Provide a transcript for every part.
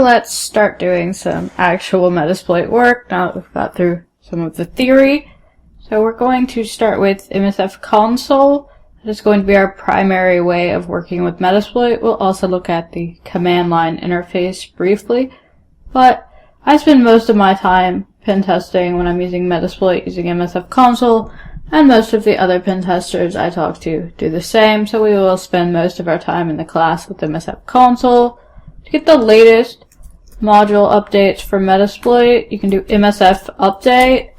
let's start doing some actual Metasploit work now that we've got through some of the theory. So we're going to start with MSF console. That is going to be our primary way of working with Metasploit. We'll also look at the command line interface briefly, but I spend most of my time pen testing when I'm using Metasploit using MSF console, and most of the other pen testers I talk to do the same, so we will spend most of our time in the class with MSF console. To get the latest module updates for Metasploit, you can do MSF update,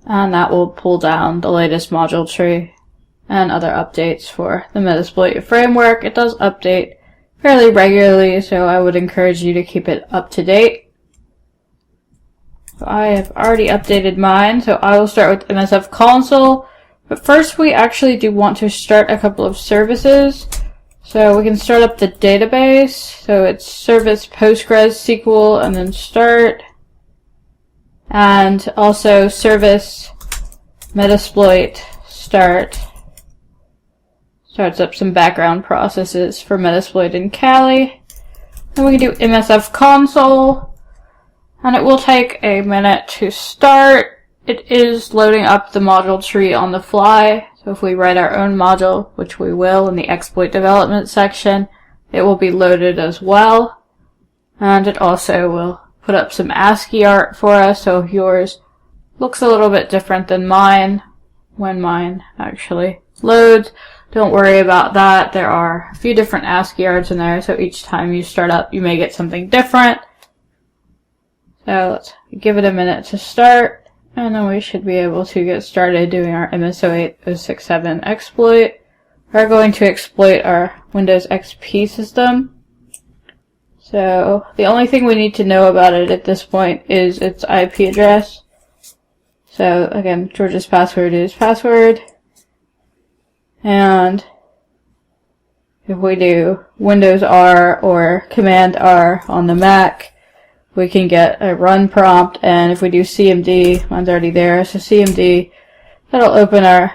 and that will pull down the latest module tree and other updates for the Metasploit framework. It does update fairly regularly, so I would encourage you to keep it up to date. So I have already updated mine, so I will start with MSF console. But first we actually do want to start a couple of services. So we can start up the database. So it's service Postgres SQL and then start. And also service Metasploit start. Starts up some background processes for Metasploit and Kali. Then we can do MSF console. And it will take a minute to start. It is loading up the module tree on the fly. So if we write our own module, which we will in the exploit development section, it will be loaded as well. And it also will put up some ASCII art for us. So if yours looks a little bit different than mine, when mine actually loads, don't worry about that. There are a few different ASCII arts in there. So each time you start up, you may get something different. So let's give it a minute to start, and then we should be able to get started doing our MS08067 exploit. We're going to exploit our Windows XP system. So the only thing we need to know about it at this point is its IP address. So again, George's password is password. And if we do Windows R or Command R on the Mac, we can get a run prompt, and if we do CMD, mine's already there, so CMD, that'll open our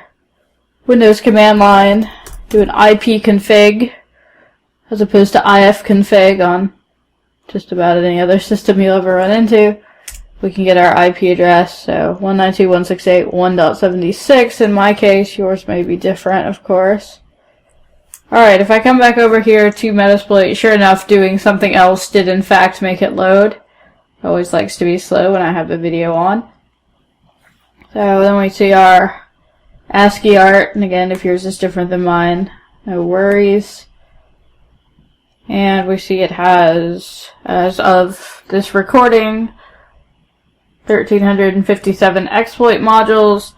Windows command line, do an IP config, as opposed to IF config on just about any other system you'll ever run into. We can get our IP address, so 192.168.1.76, in my case, yours may be different, of course. Alright, if I come back over here to Metasploit, sure enough, doing something else did in fact make it load. It always likes to be slow when I have the video on. So then we see our ASCII art, and again, if yours is different than mine, no worries. And we see it has, as of this recording, 1,357 exploit modules,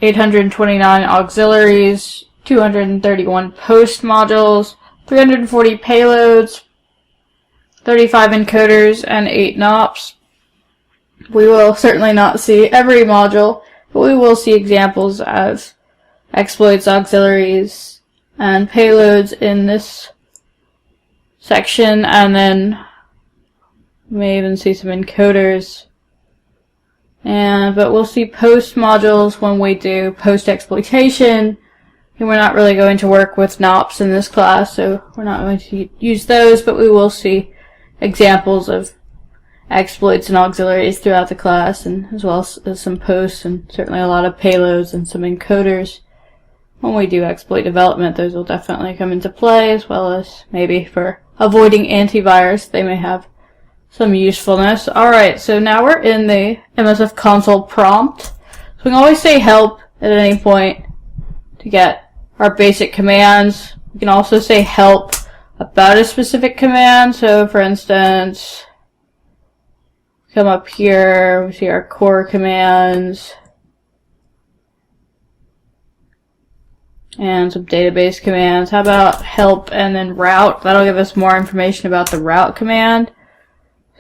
829 auxiliaries, 231 post modules, 340 payloads, 35 encoders, and 8 NOPs. We will certainly not see every module, but we will see examples of exploits, auxiliaries, and payloads in this section, and then we may even see some encoders. But we'll see post modules when we do post exploitation. And we're not really going to work with NOPs in this class, so we're not going to use those, but we will see examples of exploits and auxiliaries throughout the class, and as well as some posts, and certainly a lot of payloads and some encoders. When we do exploit development, those will definitely come into play, as well as maybe for avoiding antivirus, they may have some usefulness. Alright, so now we're in the MSF console prompt. So we can always say help at any point to get our basic commands. We can also say help about a specific command. So for instance, come up here, we see our core commands and some database commands. How about help and then route? That'll give us more information about the route command.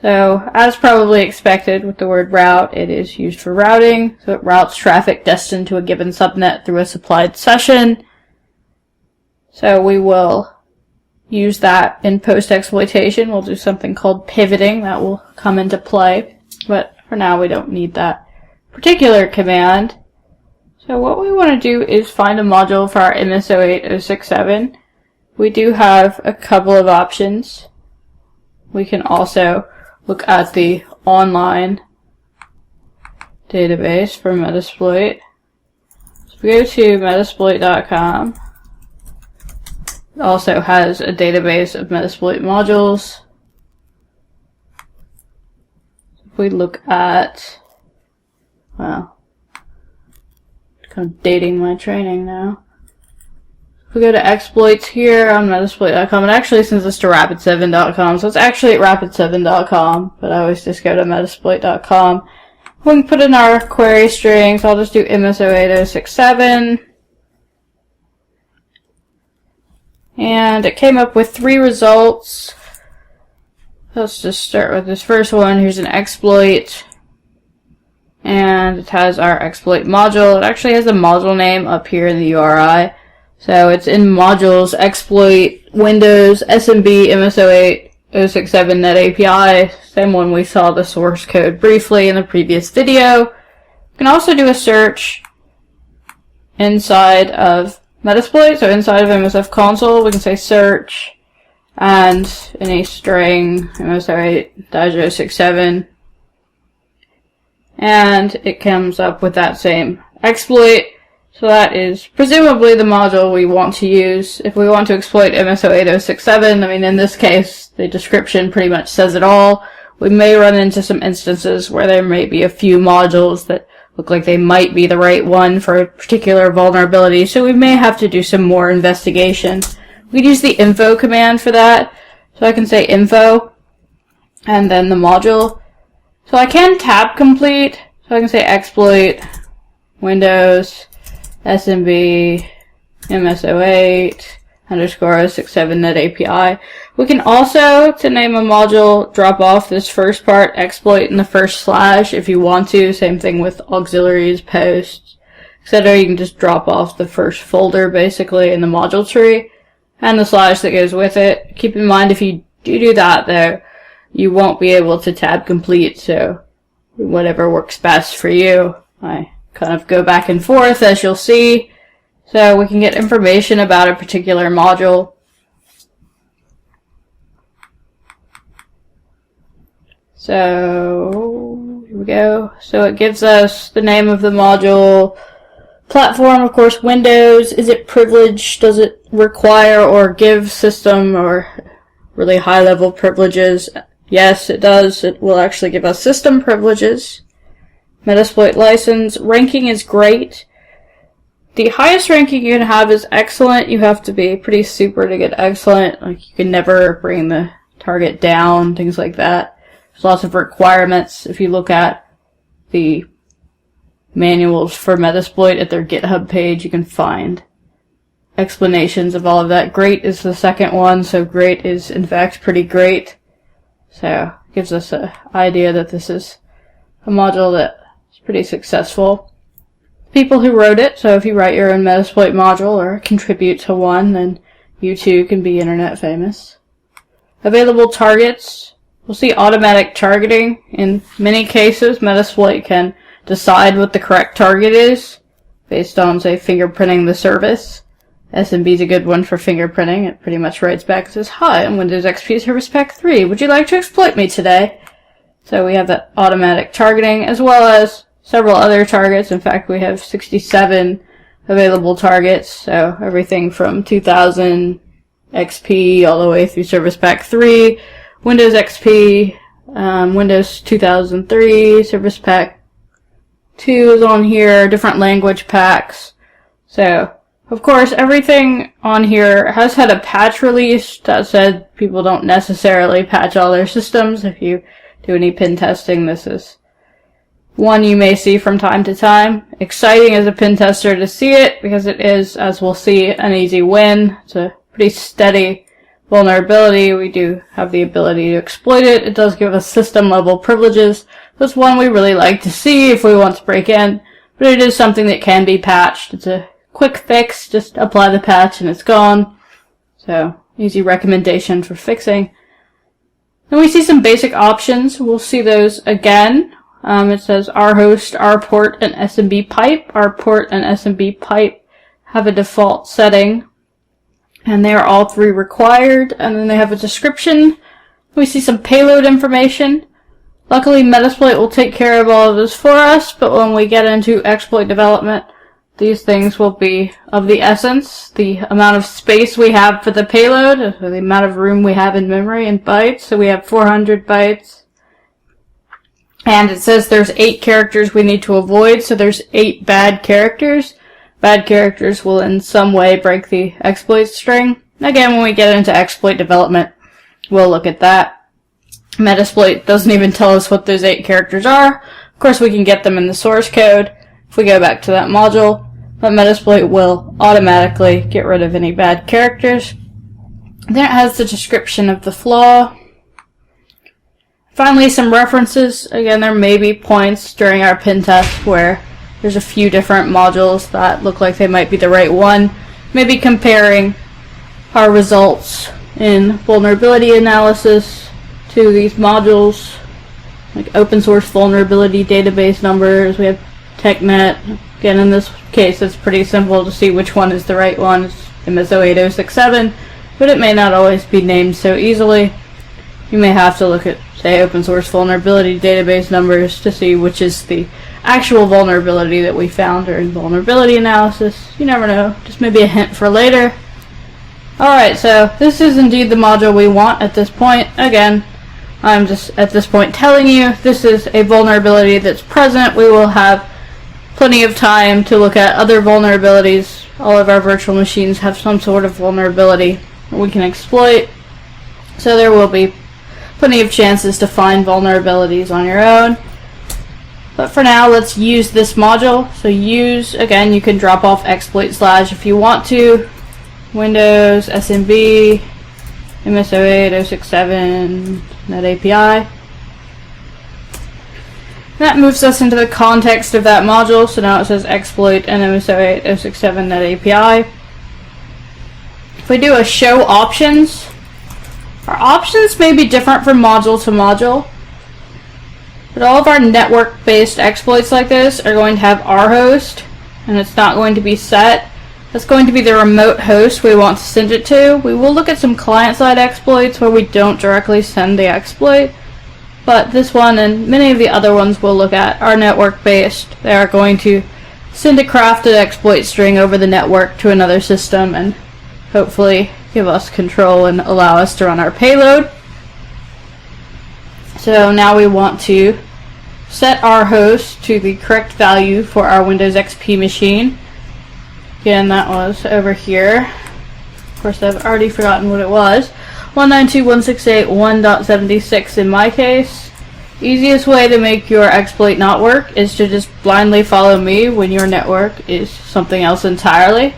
So as probably expected with the word route, it is used for routing. So it routes traffic destined to a given subnet through a supplied session. So we will use that in post-exploitation. We'll do something called pivoting that will come into play, but for now we don't need that particular command. So what we want to do is find a module for our MS08067. We do have a couple of options. we can also look at the online database for Metasploit. So we go to Metasploit.com. It also has a database of Metasploit modules. If we look at, well, kind of dating my training now. If we go to exploits here on Metasploit.com, it actually sends us to rapid7.com, so it's actually at rapid7.com, but I always just go to Metasploit.com. We can put in our query strings. I'll just do MSO8067. And it came up with 3 results. Let's just start with this first one. Here's an exploit. And it has our exploit module. It actually has the module name up here in the URI. So it's in modules, exploit, Windows, SMB, MSO8067 Net API. Same one we saw the source code briefly in the previous video. You can also do a search inside of Metasploit. So inside of MSF console, we can say search and any string MSO8-067. And it comes up with that same exploit. So that is presumably the module we want to use. If we want to exploit MSO8067, I mean, in this case, the description pretty much says it all. We may run into some instances where there may be a few modules that look like they might be the right one for a particular vulnerability, so we may have to do some more investigation. We can use the info command for that. So I can say info, and then the module. So I can tab complete, so I can say exploit, Windows, SMB, MSO8-067 Net API. We can also, to name a module, drop off this first part, exploit, in the first slash if you want to. Same thing with auxiliaries, posts, etc. You can just drop off the first folder basically in the module tree and the slash that goes with it. Keep in mind if you do that though, you won't be able to tab complete, so whatever works best for you. I kind of go back and forth, as you'll see. So we can get information about a particular module. So here we go. So it gives us the name of the module, platform, of course, Windows. Is it privileged? Does it require or give system or really high level privileges? Yes, it does. It will actually give us system privileges. Metasploit license. Ranking is great. The highest ranking you can have is excellent. You have to be pretty super to get excellent. Like, you can never bring the target down, things like that. There's lots of requirements. If you look at the manuals for Metasploit at their GitHub page, you can find explanations of all of that. Great is the second one, so great is in fact pretty great. So it gives us an idea that this is a module that is pretty successful. People who wrote it, so if you write your own Metasploit module or contribute to one, then you too can be internet famous. Available targets. We'll see automatic targeting. In many cases, Metasploit can decide what the correct target is based on, say, fingerprinting the service. SMB is a good one for fingerprinting. It pretty much writes back and says, "Hi, I'm Windows XP Service Pack 3. Would you like to exploit me today?" So we have that automatic targeting, as well as several other targets. In fact, we have 67 available targets. So everything from 2000 XP all the way through Service Pack 3, Windows XP, Windows 2003, Service Pack 2 is on here, different language packs. So, of course, everything on here has had a patch release. That said, people don't necessarily patch all their systems. If you do any pen testing, this is one you may see from time to time. Exciting as a pen tester to see it, because it is, as we'll see, an easy win. It's a pretty steady vulnerability. We do have the ability to exploit it. It does give us system level privileges. That's one we really like to see if we want to break in, but it is something that can be patched. It's a quick fix, just apply the patch and it's gone. So, easy recommendation for fixing. Then we see some basic options. We'll see those again. It says our host, our port, and SMB pipe. Our port and SMB pipe have a default setting, and they are all three required. And then they have a description We see some payload information. Luckily, Metasploit will take care of all of this for us, but when we get into exploit development, these things will be of the essence. The amount of space we have for the payload, or the amount of room we have in memory in bytes. So we have 400 bytes. And it says there's 8 characters we need to avoid, so there's 8 bad characters. Bad characters will in some way break the exploit string. Again, when we get into exploit development, we'll look at that. Metasploit doesn't even tell us what those 8 characters are. Of course, we can get them in the source code if we go back to that module, but Metasploit will automatically get rid of any bad characters. Then it has the description of the flaw. Finally, some references. Again, there may be points during our pen test where there's a few different modules that look like they might be the right one. Maybe comparing our results in vulnerability analysis to these modules, like open source vulnerability database numbers. We have TechNet. Again, in this case, it's pretty simple to see which one is the right one. It's MSO8067, but it may not always be named so easily. You may have to look at, say, open source vulnerability database numbers to see which is the actual vulnerability that we found during vulnerability analysis. You never know. Just maybe a hint for later. Alright, so this is indeed the module we want at this point. Again, I'm just at this point telling you this is a vulnerability that's present. We will have plenty of time to look at other vulnerabilities. All of our virtual machines have some sort of vulnerability we can exploit. So there will be plenty of chances to find vulnerabilities on your own. But for now, let's use this module. So use, again, you can drop off exploit / if you want to. Windows, SMB, MSO8067, Net API. That moves us into the context of that module. So now it says exploit and MSO8067 Net API. If we do a show options, our options may be different from module to module. But all of our network-based exploits like this are going to have rhost, and it's not going to be set. That's going to be the remote host we want to send it to. We will look at some client-side exploits where we don't directly send the exploit, but this one and many of the other ones we'll look at are network-based. They are going to send a crafted exploit string over the network to another system and hopefully give us control and allow us to run our payload. So now we want to set our host to the correct value for our Windows XP machine. Again, that was over here. Of course, I've already forgotten what it was. 192.168.1.76 in my case. Easiest way to make your exploit not work is to just blindly follow me when your network is something else entirely.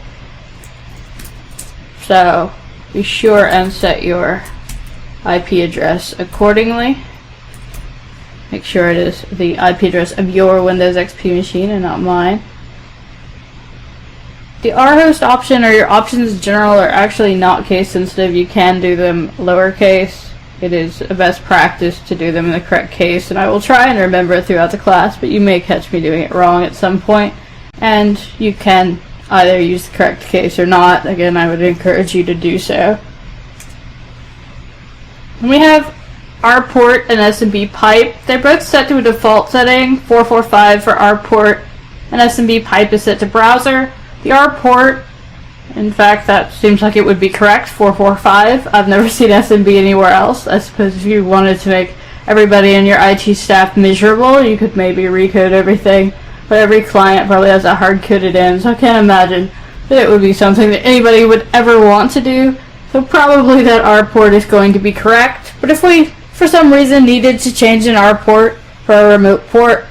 So be sure and set your IP address accordingly. Make sure it is the IP address of your Windows XP machine and not mine. The rhost option or your options in general are actually not case sensitive. You can do them lowercase. It is a best practice to do them in the correct case, and I will try and remember it throughout the class, but you may catch me doing it wrong at some point, and you can either use the correct case or not. Again, I would encourage you to do so. And we have R port and SMB pipe. They're both set to a default setting, 445 for R port, and SMB pipe is set to browser. The R port, in fact, that seems like it would be correct, 445. I've never seen SMB anywhere else. I suppose if you wanted to make everybody in your IT staff miserable, you could maybe recode everything, but every client probably has that hard-coded in, so I can't imagine that it would be something that anybody would ever want to do. So probably that R port is going to be correct. But if we, for some reason, needed to change an R port for a remote port,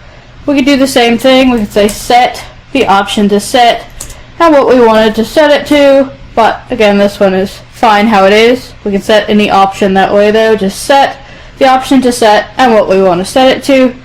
we could do the same thing. We could say set the option to set and what we wanted to set it to. But again, this one is fine how it is. We can set any option that way though. Just set the option to set and what we want to set it to.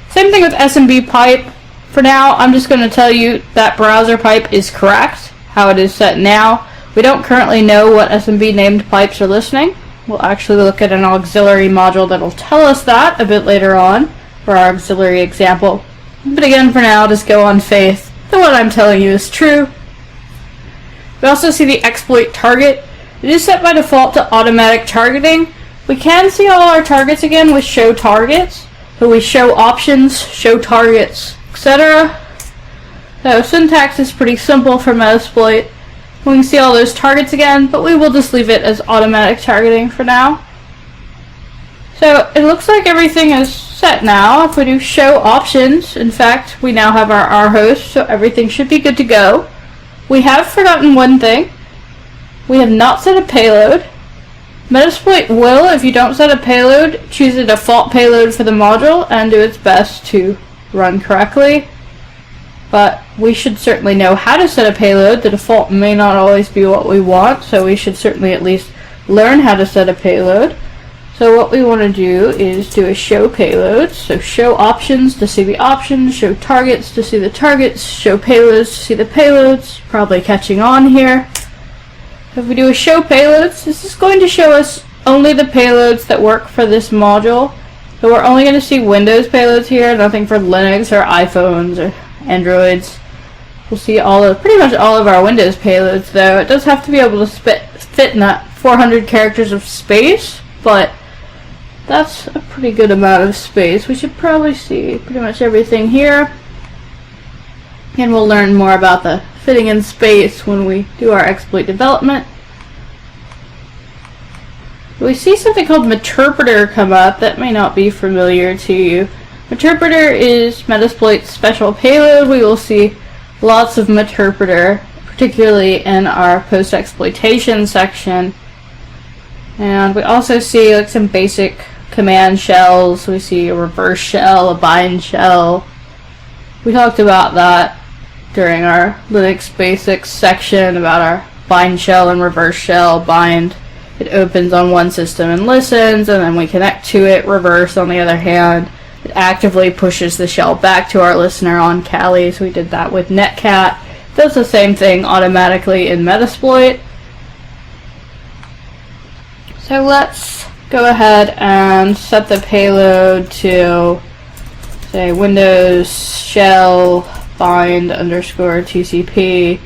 Same thing with SMB pipe. For now, I'm just going to tell you that browser pipe is correct, how it is set now. We don't currently know what SMB named pipes are listening. We'll actually look at an auxiliary module that'll tell us that a bit later on for our auxiliary example. But again, for now, just go on faith that what I'm telling you is true. We also see the exploit target. It is set by default to automatic targeting, We can see all our targets again with show targets. So we show options, show targets, etc. So syntax is pretty simple for Metasploit. We can see all those targets again, but we will just leave it as automatic targeting for now. So it looks like everything is set now. If we do show options, in fact, we now have our R host, so everything should be good to go. We have forgotten one thing. We have not set a payload. Metasploit will, if you don't set a payload, choose a default payload for the module and do its best to run correctly. But we should certainly know how to set a payload. The default may not always be what we want, so we should certainly at least learn how to set a payload. So what we want to do is do a show payloads. So show options to see the options, show targets to see the targets, show payloads to see the payloads. Probably catching on here. If we do a show payloads, this is going to show us only the payloads that work for this module. So we're only going to see Windows payloads here, nothing for Linux or iPhones or Androids. We'll see pretty much all of our Windows payloads though. It does have to be able to fit in that 400 characters of space, but that's a pretty good amount of space. We should probably see pretty much everything here. And we'll learn more about the fitting in space when we do our exploit development. We see something called Meterpreter come up. That may not be familiar to you. Meterpreter is Metasploit's special payload. We will see lots of Meterpreter, particularly in our post-exploitation section. And we also see like some basic command shells. We see a reverse shell, a bind shell. We talked about that during our Linux basics section about our bind shell and reverse shell. Bind, it opens on one system and listens, and then we connect to it. Reverse, on the other hand, it actively pushes the shell back to our listener on Kali. So we did that with Netcat. It does the same thing automatically in Metasploit. So let's go ahead and set the payload to, say, Windows shell bind _ TCP.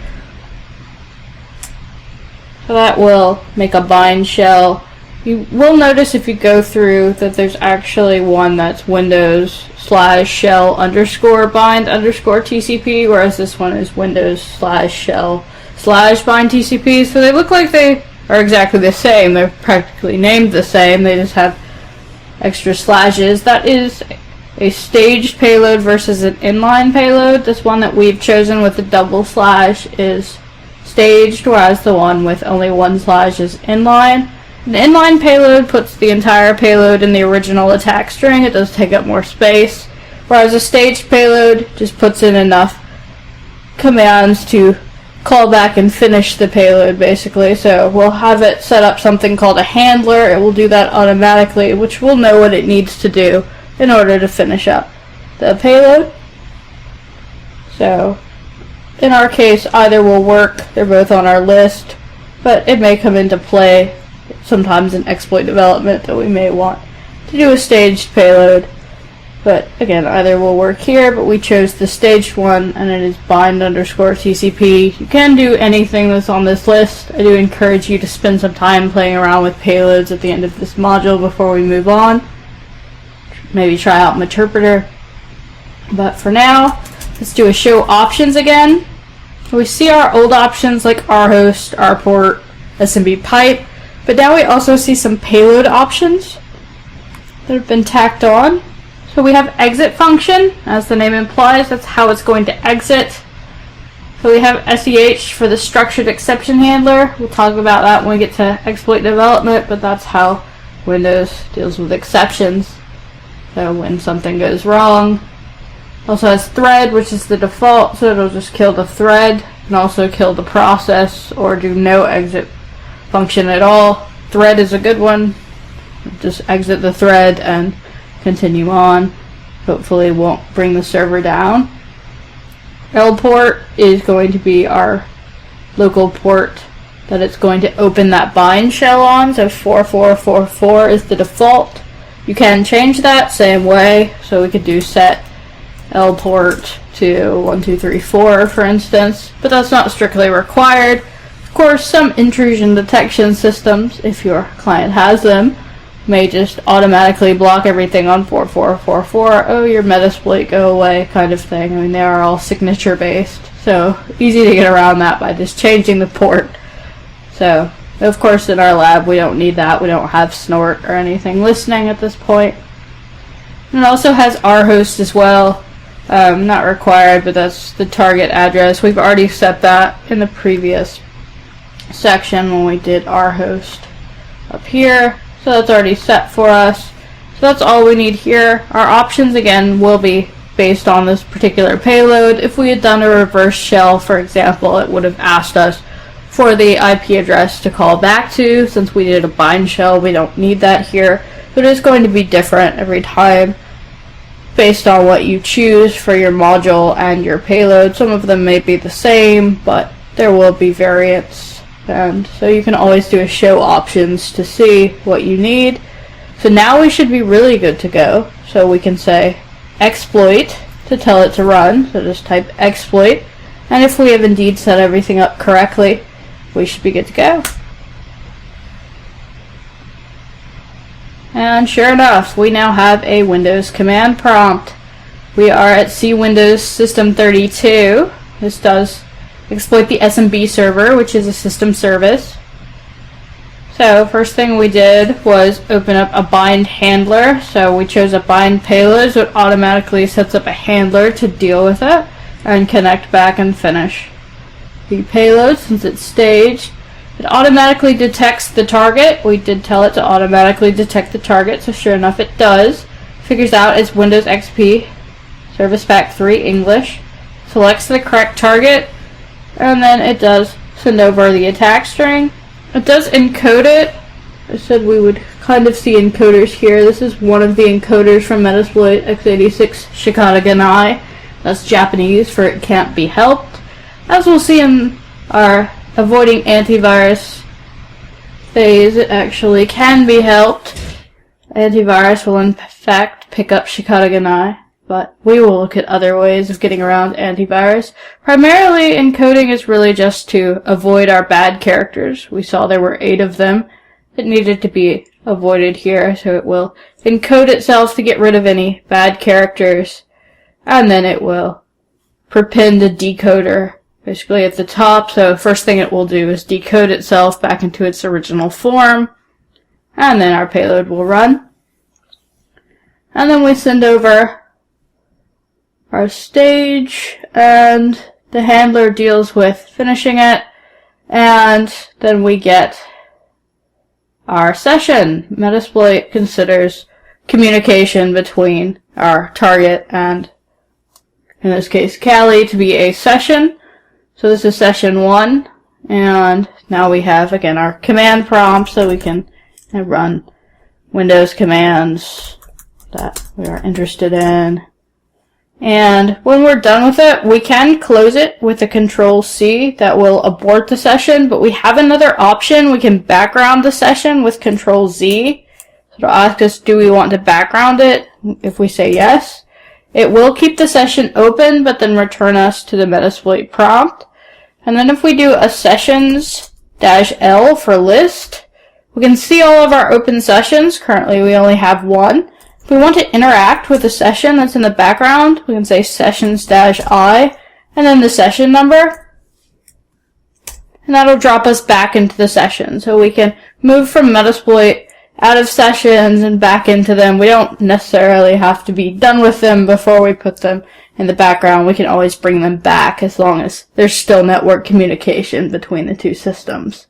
So that will make a bind shell. You will notice if you go through that there's actually one that's Windows /shell _ bind _ TCP, whereas this one is Windows /shell /bind TCP. So they look like they are exactly the same. They're practically named the same. They just have extra slashes. That is a staged payload versus an inline payload. This one that we've chosen with the double slash is staged, whereas the one with only one slash is inline. An inline payload puts the entire payload in the original attack string. It does take up more space, whereas a staged payload just puts in enough commands to call back and finish the payload, basically. So we'll have it set up something called a handler. It will do that automatically, which will know what it needs to do in order to finish up the payload. So in our case, either will work. They're both on our list, but it may come into play sometimes in exploit development that we may want to do a staged payload. But again, either will work here, but we chose the staged one, and it is bind _ TCP. You can do anything that's on this list. I do encourage you to spend some time playing around with payloads at the end of this module before we move on. Maybe try out Meterpreter. But for now, let's do a show options again. We see our old options like rhost, rport, SMB pipe, but now we also see some payload options that have been tacked on. So we have exit function, as the name implies, that's how it's going to exit. So we have SEH for the structured exception handler. We'll talk about that when we get to exploit development, but that's how Windows deals with exceptions. So when something goes wrong. Also has thread, which is the default, so it'll just kill the thread and also kill the process or do no exit function at all. Thread is a good one. Just exit the thread and continue on. Hopefully it won't bring the server down. Lport is going to be our local port that it's going to open that bind shell on. So 4444 is the default. You can change that same way. So we could do set Lport to 1234 for instance, but that's not strictly required. Of course, some intrusion detection systems, if your client has them, may just automatically block everything on 4444. Oh, your Metasploit, go away kind of thing. I mean, they are all signature based, so easy to get around that by just changing the port. So, of course, in our lab, we don't need that. We don't have snort or anything listening at this point. And it also has rhost as well. Not required, but that's the target address. We've already set that in the previous section when we did rhost up here. So that's already set for us. So that's all we need here. Our options, again, will be based on this particular payload. If we had done a reverse shell, for example, it would have asked us for the IP address to call back to. Since we did a bind shell, we don't need that here. But it's going to be different every time based on what you choose for your module and your payload. Some of them may be the same, but there will be variants. And so you can always do a show options to see what you need. So now we should be really good to go. So we can say exploit to tell it to run. So just type exploit. And if we have indeed set everything up correctly, we should be good to go. And sure enough, we now have a Windows command prompt. We are at C Windows System 32. This does exploit the SMB server, which is a system service. So first thing we did was open up a bind handler. So we chose a bind payload, so it automatically sets up a handler to deal with it and connect back and finish the payload. Since it's staged, it automatically detects the target. We did tell it to automatically detect the target, so sure enough it does. Figures out it's Windows XP Service Pack 3 English. Selects the correct target, and then it does send over the attack string. It does encode it. I said we would kind of see encoders here. This is one of the encoders from Metasploit x86 Shikata. That's Japanese for it can't be helped. As we'll see in our avoiding antivirus phase, it actually can be helped. Antivirus will in fact pick up Shikata, but we will look at other ways of getting around antivirus. Primarily, encoding is really just to avoid our bad characters. We saw there were 8 of them that needed to be avoided here, so it will encode itself to get rid of any bad characters, and then it will prepend a decoder basically at the top. So first thing it will do is decode itself back into its original form, and then our payload will run. And then we send over our stage, and the handler deals with finishing it, and then we get our session. Metasploit considers communication between our target and, in this case, Callie, to be a session. So this is session 1, and now we have, again, our command prompt, so we can run Windows commands that we are interested in. And when we're done with it, we can close it with a Control-C. That will abort the session, but we have another option. We can background the session with Control-Z. So it'll ask us, do we want to background it? If we say yes, it will keep the session open, but then return us to the Metasploit prompt. And then if we do a sessions-L for list, we can see all of our open sessions. Currently we only have 1. If we want to interact with the session that's in the background, we can say sessions-I, and then the session number. And that'll drop us back into the session. So we can move from Metasploit out of sessions and back into them. We don't necessarily have to be done with them before we put them in the background. We can always bring them back as long as there's still network communication between the two systems.